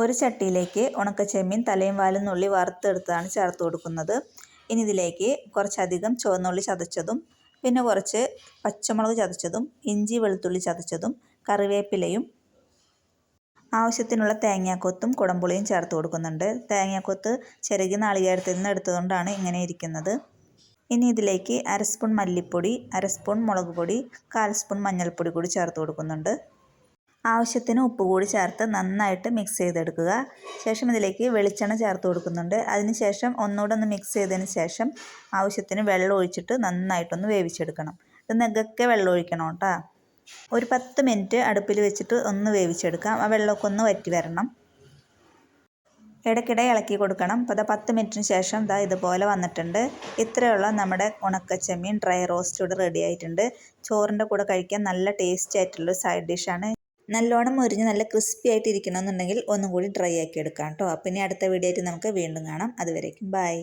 ഒരു ചട്ടിയിലേക്ക് ഉണക്കച്ചെമ്മീൻ തലയും വാലും നുള്ളി വറുത്തെടുത്താണ് ചേർത്ത് കൊടുക്കുന്നത്. ഇനി ഇതിലേക്ക് കുറച്ചധികം ചുവന്നുള്ളി ചതച്ചതും പിന്നെ കുറച്ച് പച്ചമുളക് ചതച്ചതും ഇഞ്ചി വെളുത്തുള്ളി ചതച്ചതും കറിവേപ്പിലയും ആവശ്യത്തിനുള്ള തേങ്ങാക്കൊത്തും കുടംപുളിയും ചേർത്ത് കൊടുക്കുന്നുണ്ട്. തേങ്ങാക്കൊത്ത് ചിരകി നാളികേരത്തിൽ നിന്ന് എടുത്തുകൊണ്ടാണ് ഇങ്ങനെ ഇരിക്കുന്നത്. ഇനി ഇതിലേക്ക് 1/2 സ്പൂൺ മല്ലിപ്പൊടി, 1/2 സ്പൂൺ മുളക് പൊടി, 1/4 സ്പൂൺ മഞ്ഞൾപ്പൊടി കൂടി ചേർത്ത് കൊടുക്കുന്നുണ്ട്. ആവശ്യത്തിന് ഉപ്പ് കൂടി ചേർത്ത് നന്നായിട്ട് മിക്സ് ചെയ്തെടുക്കുക. ശേഷം ഇതിലേക്ക് വെളിച്ചെണ്ണ ചേർത്ത് കൊടുക്കുന്നുണ്ട്. അതിനുശേഷം ഒന്നുകൂടെ ഒന്ന് മിക്സ് ചെയ്തതിന് ശേഷം ആവശ്യത്തിന് വെള്ളം ഒഴിച്ചിട്ട് നന്നായിട്ടൊന്ന് വേവിച്ചെടുക്കണം. ഇത് നെഗൊക്കെ വെള്ളം ഒഴിക്കണം കേട്ടോ. ഒരു 10 മിനിറ്റ് അടുപ്പിൽ വെച്ചിട്ട് ഒന്ന് വേവിച്ചെടുക്കാം. ആ വെള്ളമൊക്കെ ഒന്ന് വറ്റി വരണം. ഇടയ്ക്കിടെ ഇളക്കി കൊടുക്കണം. അപ്പോൾ 10 മിനിറ്റിന് ശേഷം ഇതുപോലെ വന്നിട്ടുണ്ട്. ഇത്രയുള്ള നമ്മുടെ ഉണക്കച്ചെമ്മീൻ ഡ്രൈ റോസ്റ്റ് ഇവിടെ റെഡി ആയിട്ടുണ്ട്. ചോറിൻ്റെ കൂടെ കഴിക്കാൻ നല്ല ടേസ്റ്റി ആയിട്ടുള്ള സൈഡ് ഡിഷാണ്. നല്ലോണം മുരിഞ്ഞ് നല്ല ക്രിസ്പി ആയിട്ട് ഇരിക്കണമെന്നുണ്ടെങ്കിൽ ഒന്നും കൂടി ഡ്രൈ ആക്കി എടുക്കാം കേട്ടോ. അപ്പോൾ ഇനി അടുത്ത വീഡിയോ ആയിട്ട് നമുക്ക് വീണ്ടും കാണാം. അതുവരേക്കും ബൈ.